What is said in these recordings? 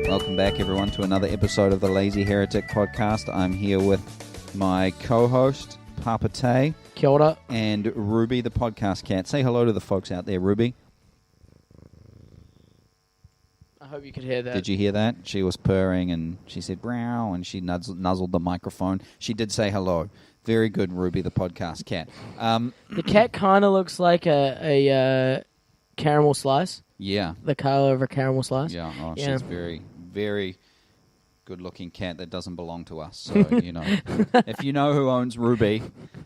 Welcome back, everyone, to another episode of the LAzy Heretic Podcast. I'm here with my co-host, Papa Tay. Kia ora. And Ruby, the podcast cat. Say hello to the folks out there, Ruby. I hope you could hear that. Did you hear that? She was purring and she said, "Brow," and she nuzzled the microphone. She did say hello. Very good, Ruby, the podcast cat. The cat kind of looks like a caramel slice. Yeah. The color of a caramel slice. Yeah. Oh, Yeah. she's very, very good-looking cat that doesn't belong to us. So, if you know who owns Ruby,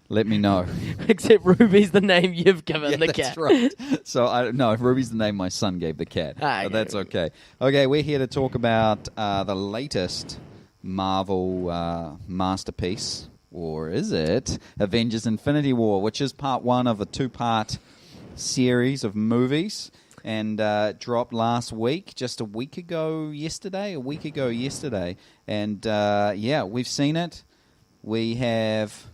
let me know. Except Ruby's the name you've given the cat. That's right. So, no, Ruby's the name my son gave the cat. But that's okay. Okay, we're here to talk about the latest Marvel masterpiece, or is it Avengers Infinity War, which is part one of a two-part series of movies. And dropped last week, just a week ago yesterday. And we've seen it. We have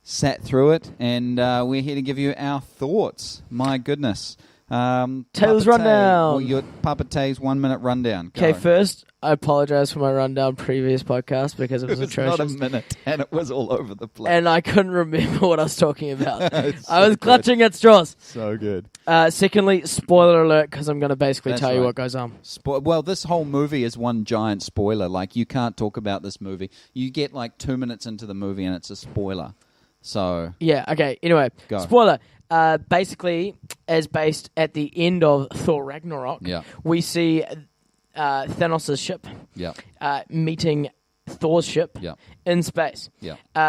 sat through it, and we're here to give you our thoughts. My goodness. Taylor's rundown. Well, your Papa Tay's 1 minute rundown. Okay, first, I apologize for my rundown previous podcast because it was atrocious. Not a minute, and it was all over the place. And I couldn't remember what I was talking about. I was clutching at straws. So good. Secondly, spoiler alert, because I'm going to basically tell you what goes on. Well, this whole movie is one giant spoiler. Like, you can't talk about this movie. You get like 2 minutes into the movie, and it's a spoiler. So yeah, okay. Anyway, go. Spoiler. Basically, as based at the end of Thor Ragnarok, we see Thanos' ship meeting Thor's ship in space.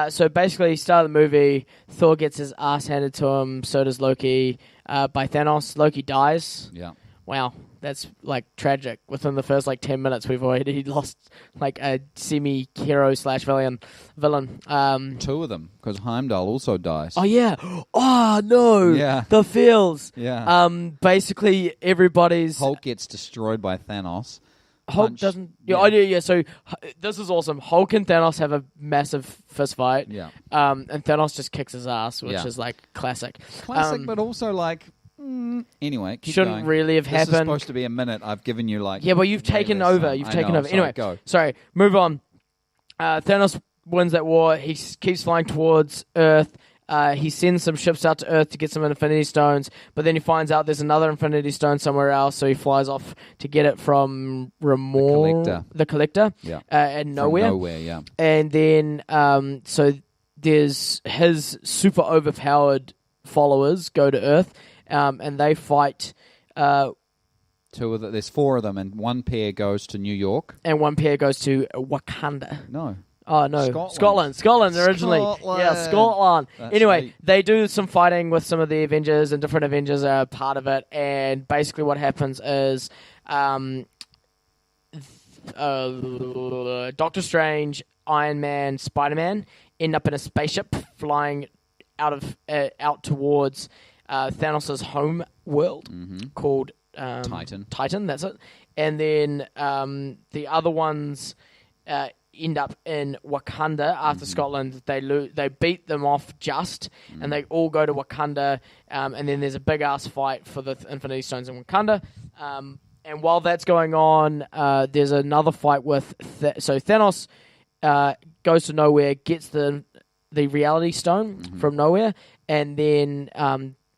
So basically, start of the movie, Thor gets his ass handed to him, so does Loki by Thanos. Loki dies. Wow, that's like tragic. Within the first 10 minutes, we've already lost like a semi-hero / villain. Two of them, because Heimdall also dies. Oh yeah. Oh no. Yeah. The feels. Yeah. Basically, everybody's Hulk gets destroyed by Thanos. Hulk doesn't. Yeah. So this is awesome. Hulk and Thanos have a massive fist fight. Yeah. And Thanos just kicks his ass, which is like classic. But also like. Anyway, keep shouldn't going. really have happened. This is supposed to be a minute. I've given you Yeah, but you've taken over. You've taken over. Anyway, go. Sorry. Move on. Thanos wins that war. He keeps flying towards Earth. He sends some ships out to Earth to get some Infinity Stones, but then he finds out there's another Infinity Stone somewhere else, so he flies off to get it from the Collector. And nowhere. From nowhere, yeah. And then, so there's his super overpowered followers go to Earth. And they fight. There's four of them, and one pair goes to New York, and one pair goes to Wakanda. No. Oh no, Scotland originally. Yeah, Scotland. That's anyway, right. They do some fighting with some of the Avengers, and different Avengers are part of it. And basically, what happens is, Doctor Strange, Iron Man, Spider-Man end up in a spaceship flying out towards Thanos' home world called Titan, that's it. And then the other ones end up in Wakanda after Scotland. They beat them off and they all go to Wakanda. And then there's a big ass fight for the Infinity Stones in Wakanda. And while that's going on, there's another fight with so Thanos goes to nowhere, gets the Reality Stone from nowhere, and then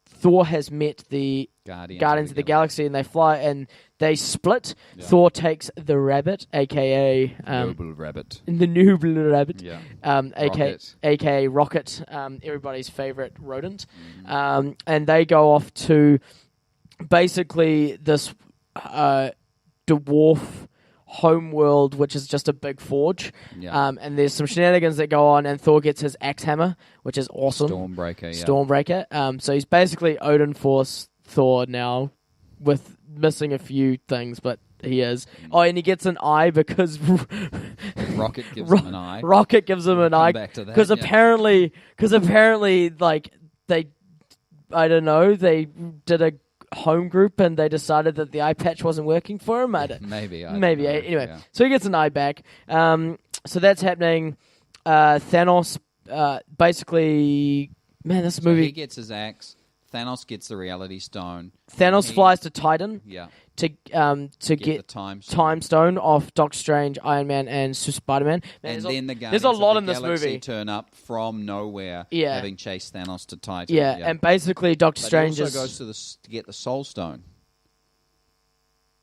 Thor has met the Guardians of the Galaxy, and they fly and they split. Yeah. Thor takes the rabbit, aka Noble Rabbit, the Noble Rabbit, aka Rocket, everybody's favorite rodent, and they go off to basically this dwarf homeworld, which is just a big forge. And there's some shenanigans that go on, and Thor gets his axe hammer, which is awesome. Stormbreaker. So he's basically Odin Force Thor now, with missing a few things, but he is. Oh, and he gets an eye because Rocket gives him an eye. Rocket gives him an eye because apparently, like they did a home group and they decided that the eye patch wasn't working for him. Maybe. Anyway, so he gets an eye back. So that's happening. Thanos basically, man, this movie. He gets his axe. Thanos gets the Reality Stone. Thanos flies to Titan. Yeah. to get the time stone off Doctor Strange, Iron Man, and Spider-Man. And then there's a lot in this movie. Turn up from nowhere, having chased Thanos to Titan. Yeah, and basically Doctor Strange also goes to get the Soul Stone.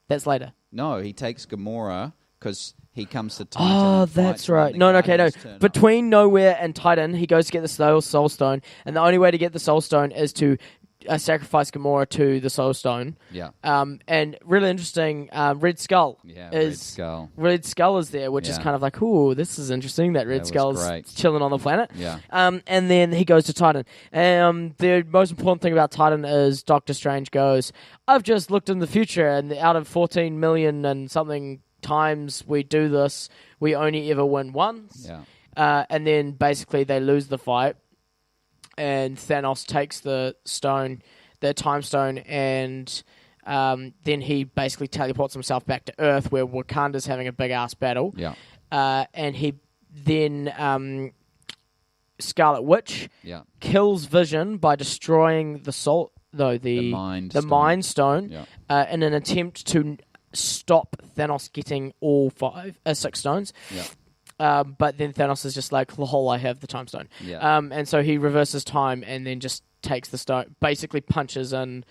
That's later. No, he takes Gamora because he comes to Titan. Oh, that's right. No. Between Nowhere and Titan, he goes to get the Soul Stone, and the only way to get the Soul Stone is to sacrifice Gamora to the Soul Stone. Yeah. And really interesting, Red Skull. Yeah, Red Skull is there, which is kind of like, ooh, this is interesting that Red Skull's chilling on the planet. Yeah. And then he goes to Titan. The most important thing about Titan is Doctor Strange goes, I've just looked in the future, and out of 14 million and something times we do this, we only ever win once. Yeah. And then basically they lose the fight. And Thanos takes the time stone, and then he basically teleports himself back to Earth, where Wakanda's having a big ass battle. Yeah. And he then Scarlet Witch kills Vision by destroying the Mind Stone in an attempt to stop Thanos getting all 6 stones. Yeah. But then Thanos is just like, lol, I have the time stone. Yeah. And so he reverses time and then just takes the stone, basically punches in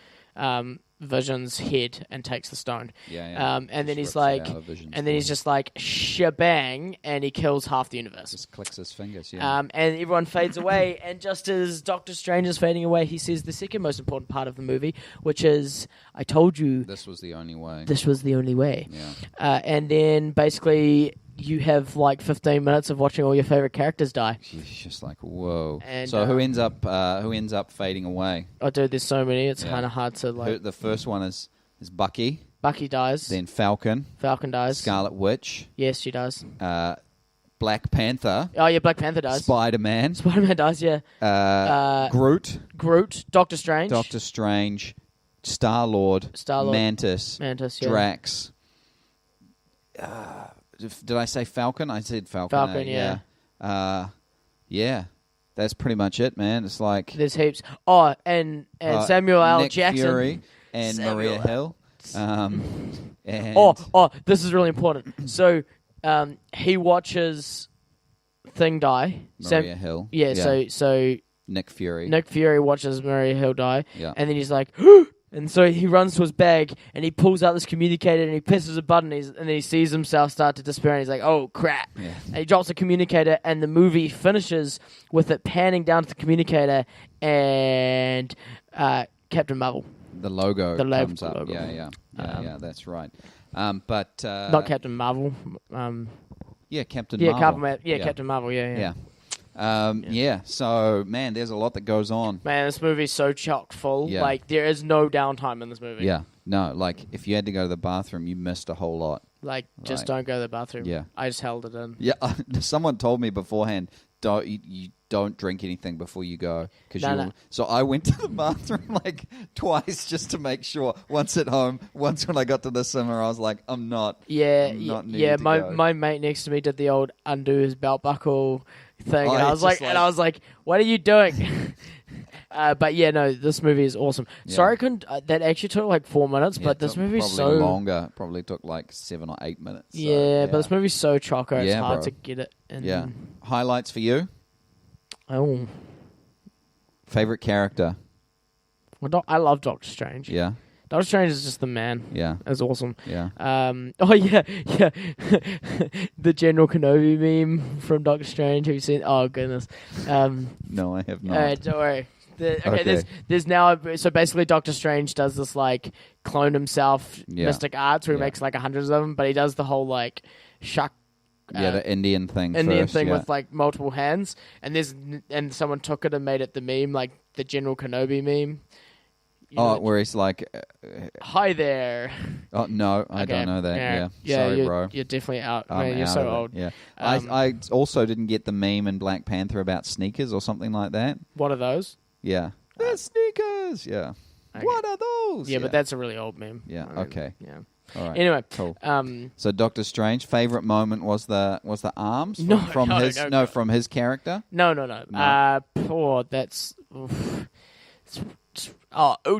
Vision's head and takes the stone. Yeah. And then he's like, he's just like, shebang, and he kills half the universe. Just clicks his fingers, yeah. And everyone fades away, and just as Doctor Strange is fading away, he says the second most important part of the movie, which is, I told you... This was the only way. This was the only way. Yeah. And then basically... You have like 15 minutes of watching all your favorite characters die. It's just like, whoa. And, so who ends up fading away? Oh, dude, there's so many. It's kind of hard to like. The first one is Bucky. Bucky dies. Then Falcon. Falcon dies. Scarlet Witch. Yes, she does. Black Panther. Oh yeah, Black Panther dies. Spider-Man. Spider-Man dies. Yeah. Groot. Doctor Strange. Star-Lord. Mantis. Yeah. Drax. Did I say Falcon? I said Falcon. Falcon, yeah. Yeah. That's pretty much it, man. It's like... There's heaps. Oh, and Samuel L. Nick Jackson. Fury and Maria Hill. And this is really important. So, he watches Thing die. Maria Hill. Yeah, so... Nick Fury. Nick Fury watches Maria Hill die. Yeah. And then he's like... And so he runs to his bag and he pulls out this communicator and he presses a button and then he sees himself start to disappear and he's like, oh crap. Yeah. And he drops the communicator and the movie finishes with it panning down to the communicator and Captain Marvel. The logo comes up. Logo. Yeah, that's right. But not Captain Marvel. Captain Marvel. Captain Marvel, yeah. So, man, there's a lot that goes on. Man, this movie's so chock full. Yeah. Like, there is no downtime in this movie. Yeah. No, like, if you had to go to the bathroom, you missed a whole lot. Like, just don't go to the bathroom. Yeah. I just held it in. Yeah. Someone told me beforehand, you don't drink anything before you go. No. So I went to the bathroom, like, twice just to make sure. Once at home, once when I got to the cinema, I was like, I'm not needing to go. My mate next to me did the old undo his belt buckle thing, and I was like, what are you doing? But yeah, no, this movie is awesome. Yeah. Sorry, I couldn't. That actually took like 4 minutes, but this movie's so longer. Probably took like 7 or 8 minutes. Yeah, but this movie's so chocker. It's hard to get it. Yeah. Highlights for you? Oh, favorite character? Well, I love Doctor Strange. Yeah. Doctor Strange is just the man. Yeah. It's awesome. Yeah. Yeah. The General Kenobi meme from Doctor Strange. Have you seen? Oh, goodness. No, I have not. Don't worry. There's now... So basically Doctor Strange does this, like, clone himself mystic arts where he makes, like, 100 of them, but he does the whole, like, shuck... the Indian thing with, like, multiple hands. And someone took it and made it the meme, like, the General Kenobi meme. Where he's like... hi there. Oh, no, I don't know that. Yeah. Sorry, bro. You're definitely out. Man, you're so old. Yeah. I also didn't get the meme in Black Panther about sneakers or something like that. What are those? Yeah. They're sneakers. Yeah. Okay. What are those? Yeah, but that's a really old meme. Yeah, okay. Yeah. All right. Anyway, cool. So Doctor Strange, favorite moment was the arms from his character? No. That's... do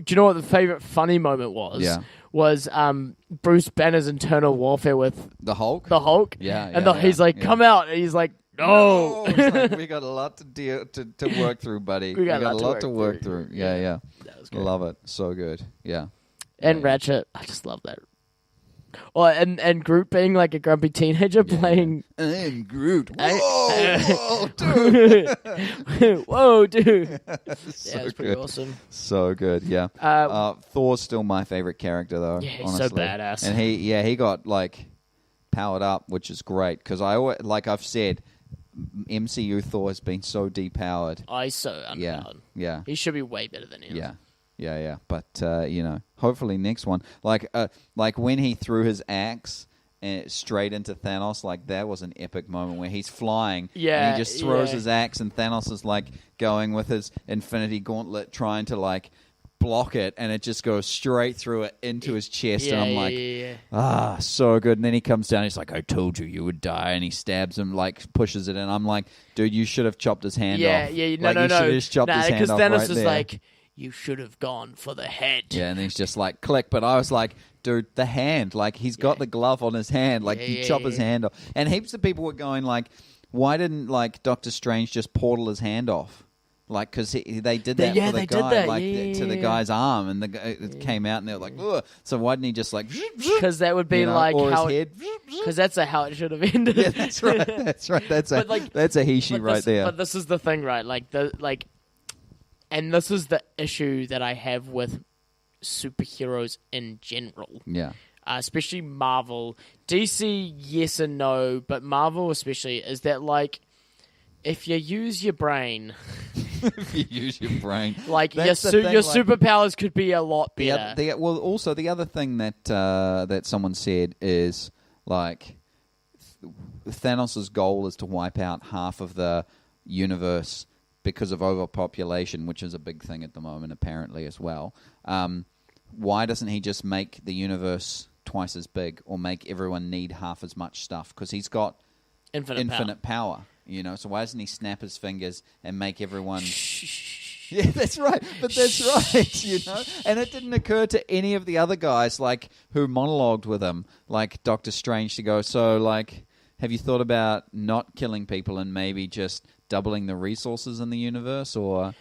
you know what the favorite funny moment was? Yeah. was Bruce Banner's internal warfare with the Hulk. He's like, come out, and he's like, no. It's like, we got a lot to work through, buddy. we got a lot to work through. Yeah. That was good. Love it. So good. Yeah. And Ratchet, I just love that. Oh, and Groot being like a grumpy teenager playing. I'm Groot. Whoa, dude. Whoa, dude. So it's pretty awesome. So good. Yeah. Thor's still my favorite character, though. Yeah, he's honestly. so badass. And he got like powered up, which is great because I always, like I've said, MCU Thor has been so depowered. Oh, he's so underpowered. Yeah. He should be way better than him. Yeah. But hopefully next one, like when he threw his axe straight into Thanos, like that was an epic moment where he's flying. And he just throws his axe, and Thanos is like going with his Infinity Gauntlet, trying to like block it, and it just goes straight through it into his chest. And I'm like, so good. And then he comes down. He's like, I told you would die. And he stabs him, like pushes it in. I'm like, dude, you should have chopped his hand off. No. You should have just chopped his hand off. Because Thanos right is there. like, you should have gone for the head. Yeah, and he's just like, click. But I was like, dude, the hand. Like, he's got the glove on his hand. Like, you chop his hand off. And heaps of people were going like, why didn't, like, Doctor Strange just portal his hand off? Like, because they did that for the guy, to the guy's arm, and it came out, and they were like, ugh. So why didn't he just, like... Because that would be like how... Because that's how it should have ended. Yeah, that's right. That's a he-she right there. But this is the thing, right? And this is the issue that I have with superheroes in general. Yeah. Especially Marvel. DC, yes and no, but Marvel especially, is that, like, if you use your brain... If you use your brain. Like, your superpowers could be a lot better. Also, the other thing that someone said is, like, Thanos' goal is to wipe out half of the universe because of overpopulation, which is a big thing at the moment, apparently, as well. Why doesn't he just make the universe twice as big, or make everyone need half as much stuff? Because he's got infinite power. You know, so why doesn't he snap his fingers and make everyone... Yeah, that's right. But that's right, you know. And it didn't occur to any of the other guys, like, who monologued with him, like Doctor Strange, to go, so, like, have you thought about not killing people and maybe just doubling the resources in the universe, or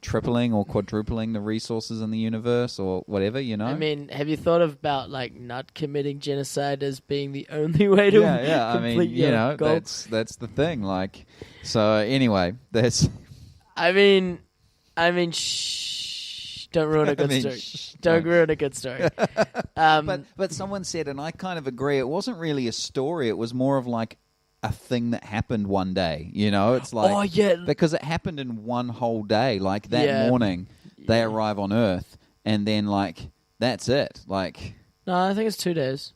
tripling or quadrupling the resources in the universe, or whatever, you know? I mean, have you thought about, like, not committing genocide as being the only way to I mean, you know, goal? that's the thing. Like, so anyway, there's... I mean, don't ruin a good story. Don't ruin a good story. But someone said, and I kind of agree, it wasn't really a story. It was more of like a thing that happened one day. You know, it's like, because it happened in one whole day. Like that morning, they arrive on Earth, and then like that's it. Like, no, I think it's 2 days.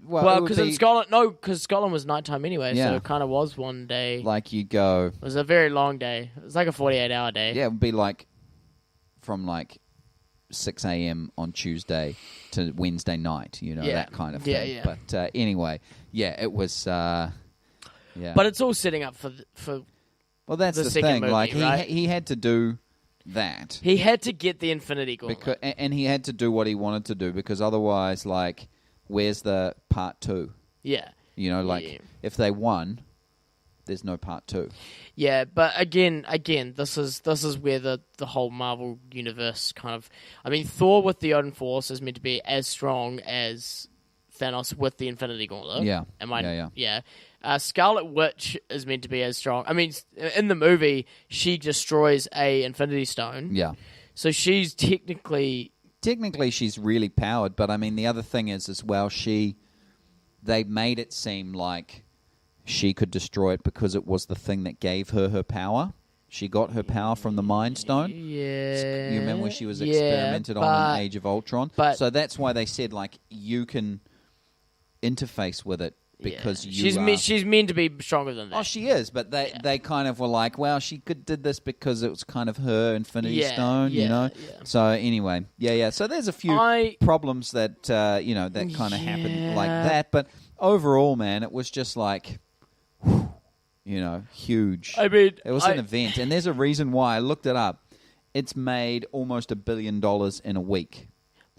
Well, because in Scotland, because Scotland was nighttime anyway, so it kind of was one day. Like you go, it was a very long day. It was like a 48-hour day. Yeah, it would be like from like 6 a.m. on Tuesday to Wednesday night. You know, that kind of thing. Yeah. But anyway, it was. Yeah. But it's all setting up for well, that's the second thing. movie, Like right? he had to do that. He had to get the Infinity Gauntlet, and he had to do what he wanted to do, because otherwise, like, where's the part 2? Yeah, you know, like if they won, there's no part 2. Yeah, but again, this is where the whole Marvel universe kind of. I mean, Thor with the Odin Force is meant to be as strong as Thanos with the Infinity Gauntlet. Yeah, yeah. Scarlet Witch is meant to be as strong. I mean, in the movie, she destroys a Infinity Stone. Yeah. So she's technically she's really powered, but I mean, the other thing is as well, they made it seem like she could destroy it because it was the thing that gave her power. She got her power from the Mind Stone. Yeah. You remember when she was experimented on in Age of Ultron? So that's why they said, like, you can interface with it. Because she's meant to be stronger than that. Oh, she is, but they kind of were like, well, she did this because it was kind of her Infinity Stone, you know? Yeah. So anyway, So there's a few problems that, that kind of happened like that. But overall, man, it was just like, huge. I mean... It was an event, and there's a reason why. I looked it up. It's made almost $1 billion in a week.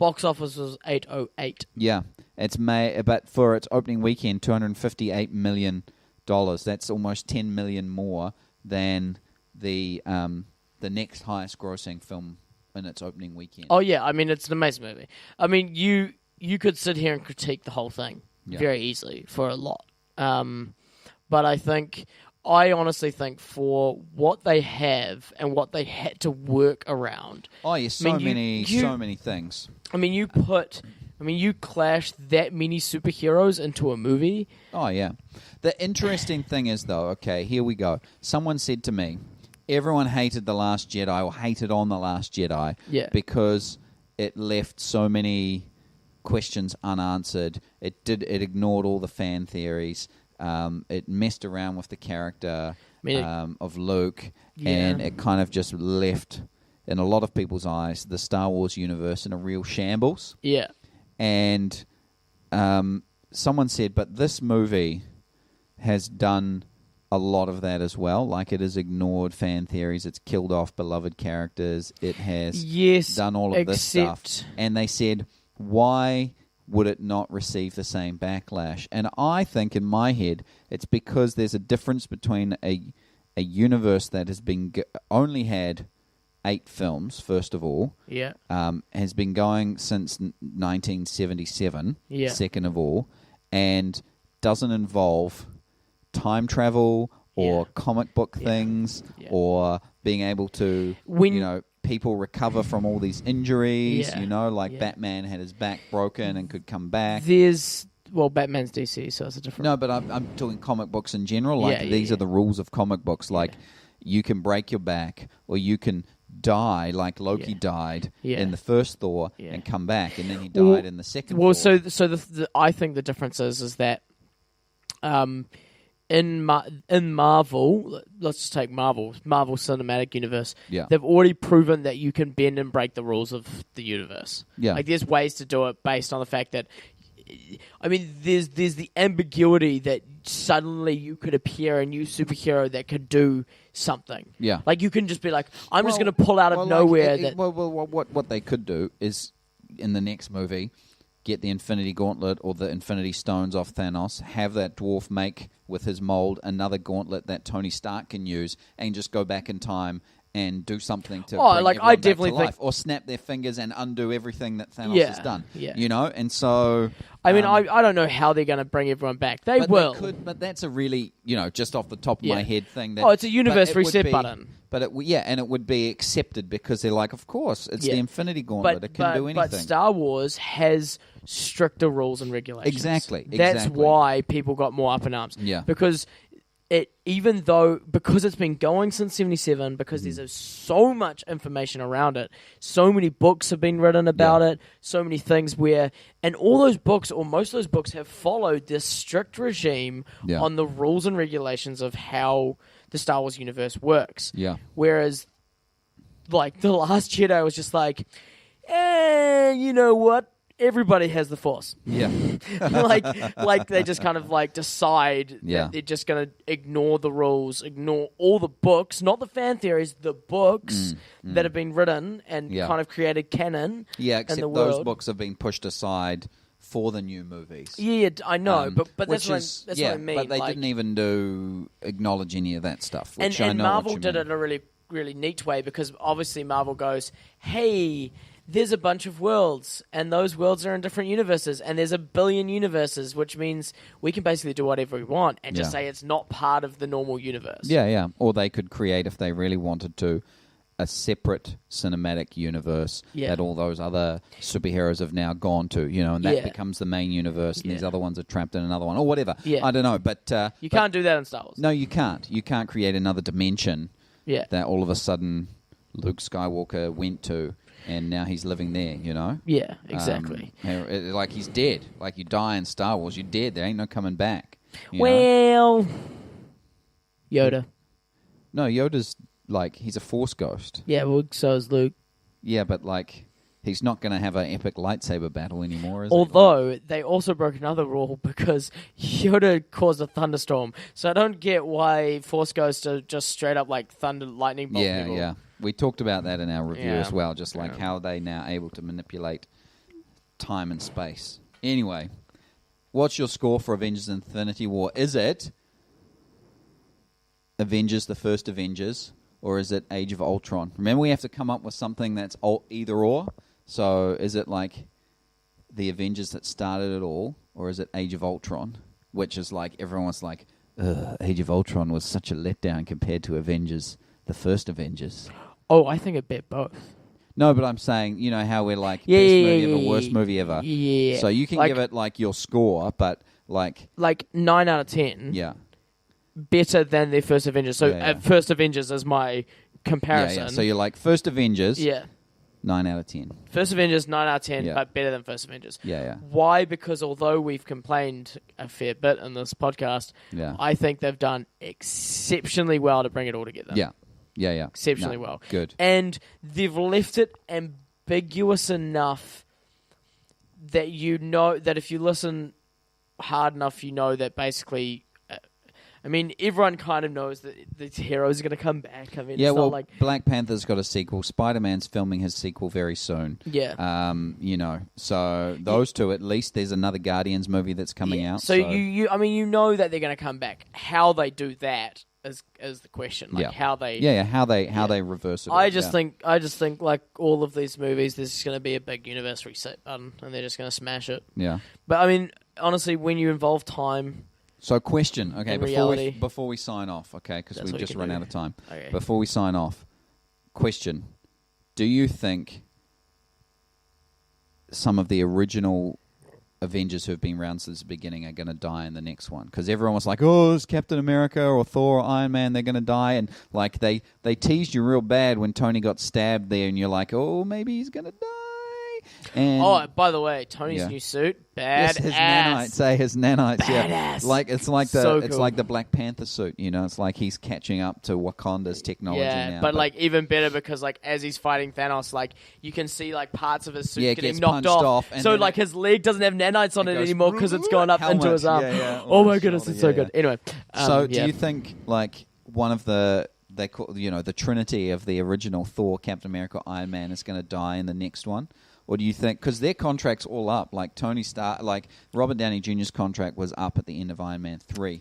Box office was 808. Yeah, it's but for its opening weekend, $258 million. That's almost $10 million more than the next highest grossing film in its opening weekend. Oh yeah, I mean it's an amazing movie. I mean you could sit here and critique the whole thing very easily for a lot. But I honestly think for what they have and what they had to work around. Oh yeah, so many things. I mean you clash that many superheroes into a movie. Oh yeah. The interesting thing is though, okay, here we go. Someone said to me, everyone hated The Last Jedi or hated on The Last Jedi because it left so many questions unanswered. It ignored all the fan theories. It messed around with the character of Luke, and it kind of just left, in a lot of people's eyes, the Star Wars universe in a real shambles. Yeah. And someone said, but this movie has done a lot of that as well. Like, it has ignored fan theories. It's killed off beloved characters. It has done all of this stuff. And they said, why would it not receive the same backlash? And I think, in my head, it's because there's a difference between a universe that has been only had 8 films, first of all, has been going since 1977, second of all, and doesn't involve time travel or comic book things or being able to, people recover from all these injuries, Batman had his back broken and could come back. Batman's DC, so it's a different... No, but I'm talking comic books in general. These are the rules of comic books. You can break your back or you can die, like Loki died in the first Thor and come back, and then he died in the second Thor. So I think the difference is that in Marvel, let's just take Marvel Cinematic Universe, they've already proven that you can bend and break the rules of the universe. Yeah. Like, there's ways to do it based on the fact that, I mean, there's the ambiguity that suddenly you could appear a new superhero that could do something. Yeah. Like, you can just be like, I'm just going to pull out of nowhere. What they could do is, in the next movie, get the Infinity Gauntlet or the Infinity Stones off Thanos, have that dwarf make with his mold another gauntlet that Tony Stark can use, and just go back in time and do something to bring everyone back to life. Or snap their fingers and undo everything that Thanos has done. Yeah. And so... I mean, I don't know how they're going to bring everyone back. They will. But that's a really, just off the top of my head thing. It's a universe reset button. But it would be accepted because they're like, of course, it's the Infinity Gauntlet. It can do anything. But Star Wars has stricter rules and regulations. Exactly. That's why people got more up in arms. Yeah. Because because it's been going since 1977, because there's so much information around it, so many books have been written about it, so many things and all those books, or most of those books, have followed this strict regime on the rules and regulations of how the Star Wars universe works. Yeah. Whereas, like, The Last Jedi was just like, you know what? Everybody has the Force. Yeah. like they just kind of decide that they're just going to ignore the rules, ignore all the books, not the fan theories, the books that have been written and kind of created canon. Yeah, except in the those world. Books have been pushed aside for the new movies. Yeah, I know, but that's what I mean. But they didn't even acknowledge any of that stuff. Which and I know Marvel what you did mean. it in a really, really neat way, because obviously Marvel goes, hey, there's a bunch of worlds, and those worlds are in different universes, and there's a billion universes, which means we can basically do whatever we want and just say it's not part of the normal universe. Yeah, yeah. Or they could create, if they really wanted to, a separate cinematic universe that all those other superheroes have now gone to, and that becomes the main universe, and these other ones are trapped in another one, or whatever. Yeah. I don't know, but... you can't do that in Star Wars. No, you can't. You can't create another dimension that all of a sudden Luke Skywalker went to, and now he's living there, Yeah, exactly. Like, he's dead. Like, you die in Star Wars, you're dead. There ain't no coming back. Yoda. No, Yoda's, he's a Force ghost. Yeah, well, so is Luke. Yeah, but, he's not going to have an epic lightsaber battle anymore, is he? Although, they also broke another rule because Yoda caused a thunderstorm. So I don't get why Force ghosts are just straight up, thunder, lightning bolt people. Yeah. We talked about that in our review as well, just how are they now able to manipulate time and space. Anyway, what's your score for Avengers Infinity War? Is it Avengers, the first Avengers, or is it Age of Ultron? Remember, we have to come up with something that's either or. So is it like the Avengers that started it all, or is it Age of Ultron, which is like everyone was like, Age of Ultron was such a letdown compared to Avengers, the first Avengers. Oh, I think it bet both. No, but I'm saying, you know how we're like, best movie ever, worst movie ever. Yeah. So you can give it like your score, but like 9 out of 10. Yeah. Better than the first Avengers. So first Avengers is my comparison. Yeah. So you're like first Avengers. Yeah. 9 out of 10. First Avengers, 9 out of 10, but better than First Avengers. Yeah. Why? Because although we've complained a fair bit in this podcast, I think they've done exceptionally well to bring it all together. Yeah. Exceptionally well. Good. And they've left it ambiguous enough that you know that if you listen hard enough, you know that basically... I mean, everyone kind of knows that the heroes are going to come back. I mean, it's not like... Black Panther's got a sequel. Spider-Man's filming his sequel very soon. Yeah. You know, so those two, at least, there's another Guardians movie that's coming out. So you know that they're going to come back. How they do that is the question. Like how they... how they reverse it. I just think like all of these movies, there's just going to be a big universe reset button, and they're just going to smash it. Yeah. But I mean, honestly, when you involve time... So question, okay, before we sign off, okay, because we've just run out of time. Okay. Before we sign off, question, do you think some of the original Avengers who have been around since the beginning are going to die in the next one? Because everyone was like, oh, it's Captain America or Thor or Iron Man, they're going to die. And like they teased you real bad when Tony got stabbed there, and you're like, oh, maybe he's going to die. And by the way, Tony's new suit, badass. Yes, his nanites, badass. Like it's like it's like the Black Panther suit, you know. It's like he's catching up to Wakanda's technology now. But like even better because like as he's fighting Thanos, like you can see like parts of his suit getting knocked off. So like his leg doesn't have nanites on it anymore because it's gone up into his arm. Oh my goodness, it's so good. Anyway, so do you think like one of they call the Trinity of the original Thor, Captain America, Iron Man is going to die in the next one? Or do you think, because their contract's all up, like Tony Stark, like Robert Downey Jr.'s contract was up at the end of Iron Man 3.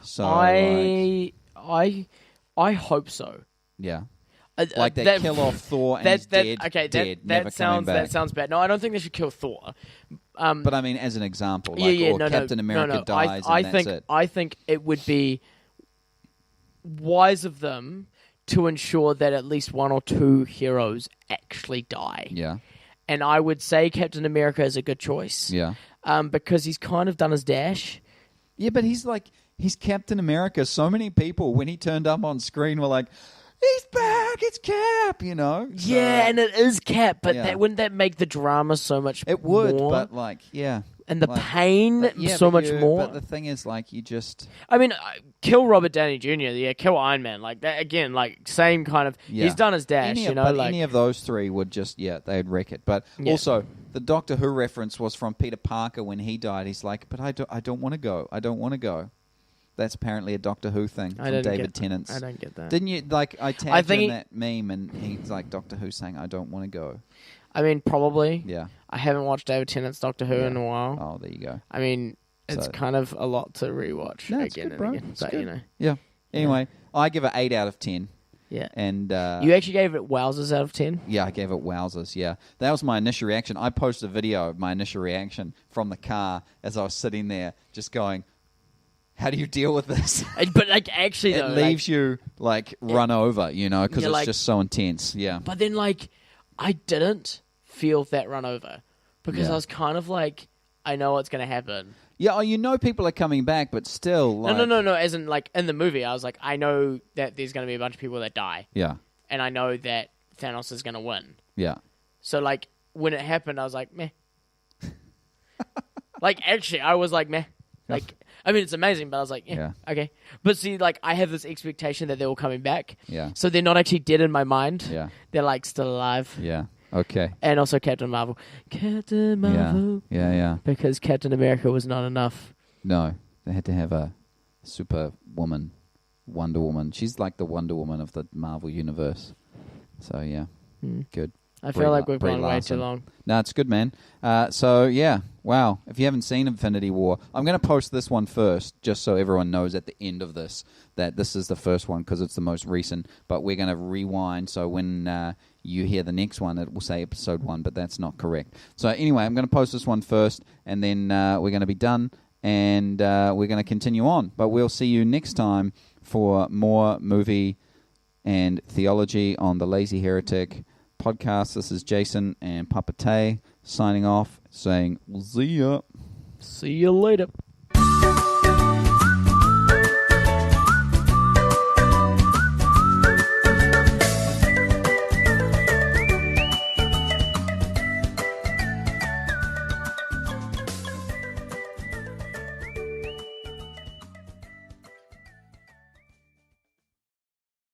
So I hope so. Yeah. Like they kill off Thor and he's dead. Okay, dead, never coming back. That sounds bad. No, I don't think they should kill Thor. But I mean, as an example, like, Captain America dies and that's it. I think it would be wise of them to ensure that at least one or two heroes actually die. Yeah. And I would say Captain America is a good choice. Yeah. Because he's kind of done his dash. Yeah, but he's Captain America. So many people, when he turned up on screen, were like, he's back, it's Cap, you know? So, yeah, and it is Cap, but wouldn't that make the drama so much more? It would, but like, yeah. And the pain so much more. But the thing is, like, you just... I mean, kill Robert Downey Jr., kill Iron Man. Like, that again, like, same kind of... Yeah. He's done his dash, any of those three would just, they'd wreck it. But also, the Doctor Who reference was from Peter Parker when he died. He's like, but I don't want to go. I don't want to go. That's apparently a Doctor Who thing from David Tennant. I don't get that. Didn't you, like, I tagged him in that meme, and he's like, Doctor Who saying, I don't want to go. I mean, probably. Yeah. I haven't watched David Tennant's Doctor Who in a while. Oh, there you go. I mean, it's kind of a lot to rewatch again and again. But, Yeah. Anyway, I give it 8 out of 10. Yeah. And you actually gave it wowzers out of 10? Yeah, I gave it wowzers, yeah. That was my initial reaction. I posted a video of my initial reaction from the car as I was sitting there just going, how do you deal with this? But like actually it leaves you like run over, because it's just so intense. Yeah. But then like I didn't feel that run over because I was kind of like, I know what's going to happen. Yeah, people are coming back, but still. Like... No. As in, like, in the movie, I was like, I know that there's going to be a bunch of people that die. Yeah. And I know that Thanos is going to win. Yeah. So, like, when it happened, I was like, meh. Like, actually, I was like, meh. Like, I mean, it's amazing, but I was like, yeah, okay. But see, like, I have this expectation that they're all coming back. Yeah. So they're not actually dead in my mind. Yeah. They're, like, still alive. Yeah. Okay. And also Captain Marvel. Captain Marvel. Yeah. Because Captain America was not enough. No. They had to have a super woman, Wonder Woman. She's like the Wonder Woman of the Marvel Universe. So, yeah. Good. I feel like we've gone way too long. No, it's good, man. So, yeah. Wow. If you haven't seen Infinity War, I'm going to post this one first, just so everyone knows at the end of this that this is the first one because it's the most recent. But we're going to rewind, so when you hear the next one, it will say episode 1, but that's not correct. So, anyway, I'm going to post this one first, and then we're going to be done, and we're going to continue on. But we'll see you next time for more movie and theology on the LAzy Heretic Podcast. This is Jason and Papa Tay signing off, saying, see ya. See you later.